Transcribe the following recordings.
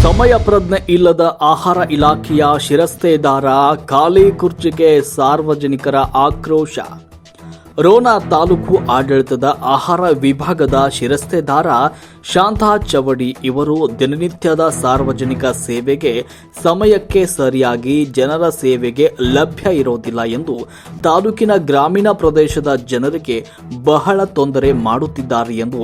ಸಮಯ ಪ್ರಜ್ಞೆ ಇಲ್ಲದ ಆಹಾರ ಇಲಾಖೆಯ ಶಿರಸ್ತೇದಾರ ಖಾಲಿ ಕುರ್ಚಿಗೆ ಸಾರ್ವಜನಿಕರ ಆಕ್ರೋಶ. ರೋಣ ತಾಲೂಕು ಆಡಳಿತದ ಆಹಾರ ವಿಭಾಗದ ಶಿರಸ್ತೇದಾರ ಶಾಂತಾ ಚವಡಿ ಇವರು ದಿನನಿತ್ಯದ ಸಾರ್ವಜನಿಕ ಸೇವೆಗೆ ಸಮಯಕ್ಕೆ ಸರಿಯಾಗಿ ಜನರ ಸೇವೆಗೆ ಲಭ್ಯ ಇರೋದಿಲ್ಲ ಎಂದು ತಾಲೂಕಿನ ಗ್ರಾಮೀಣ ಪ್ರದೇಶದ ಜನರಿಗೆ ಬಹಳ ತೊಂದರೆ ಮಾಡುತ್ತಿದ್ದಾರೆ ಎಂದು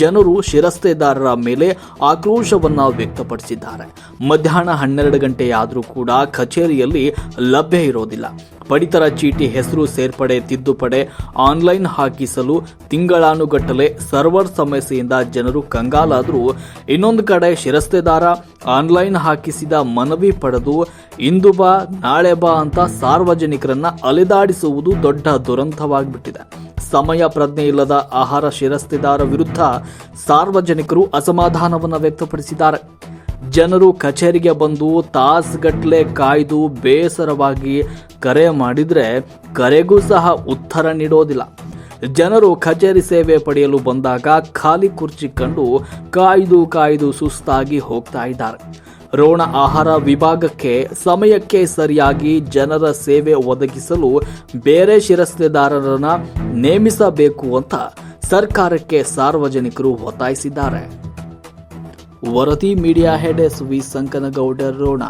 ಜನರು ಶಿರಸ್ತೇದಾರರ ಮೇಲೆ ಆಕ್ರೋಶವನ್ನ ವ್ಯಕ್ತಪಡಿಸಿದ್ದಾರೆ. ಮಧ್ಯಾಹ್ನ 12 ಗಂಟೆಯಾದರೂ ಕೂಡ ಕಚೇರಿಯಲ್ಲಿ ಲಭ್ಯ ಇರೋದಿಲ್ಲ. ಪಡಿತರ ಚೀಟಿ ಹೆಸರು ಸೇರ್ಪಡೆ ತಿದ್ದುಪಡೆ ಆನ್ಲೈನ್ ಹಾಕಿಸಲು ತಿಂಗಳಾನುಗಟ್ಟಲೆ ಸರ್ವರ್ ಸಮಸ್ಯೆಯಿಂದ ಜನರು ಕಂಗಾಲಾದರೂ, ಇನ್ನೊಂದು ಕಡೆ ಶಿರಸ್ತೇದಾರ ಆನ್ಲೈನ್ ಹಾಕಿಸಿದ ಮನವಿ ಪಡೆದು ಇಂದು ಬಾ ನಾಳೆ ಬಾ ಅಂತ ಸಾರ್ವಜನಿಕರನ್ನ ಅಲೆದಾಡಿಸುವುದು ದೊಡ್ಡ ದುರಂತವಾಗಿಬಿಟ್ಟಿದೆ. ಸಮಯ ಪ್ರಜ್ಞೆ ಇಲ್ಲದ ಆಹಾರ ಶಿರಸ್ತೇದಾರ ವಿರುದ್ಧ ಸಾರ್ವಜನಿಕರು ಅಸಮಾಧಾನವನ್ನು ವ್ಯಕ್ತಪಡಿಸಿದ್ದಾರೆ. ಜನರು ಕಚೇರಿಗೆ ಬಂದು ತಾಸುಗಟ್ಟಲೆ ಕಾಯ್ದು ಬೇಸರವಾಗಿ ಕರೆ ಮಾಡಿದ್ರೆ ಕರೆಗೂ ಸಹ ಉತ್ತರ ನೀಡೋದಿಲ್ಲ. ಜನರು ಕಚೇರಿ ಸೇವೆ ಪಡೆಯಲು ಬಂದಾಗ ಖಾಲಿ ಕುರ್ಚಿ ಕಂಡು ಕಾಯ್ದು ಸುಸ್ತಾಗಿ ಹೋಗ್ತಾ ಇದ್ದಾರೆ. ರೋಣ ಆಹಾರ ವಿಭಾಗಕ್ಕೆ ಸಮಯಕ್ಕೆ ಸರಿಯಾಗಿ ಜನರ ಸೇವೆ ಒದಗಿಸಲು ಬೇರೆ ಶಿರಸ್ತೇದಾರರನ್ನ ನೇಮಿಸಬೇಕು ಅಂತ ಸರ್ಕಾರಕ್ಕೆ ಸಾರ್ವಜನಿಕರು ಒತ್ತಾಯಿಸಿದ್ದಾರೆ. ವರದಿ media head S V Sankanagoudar Ron.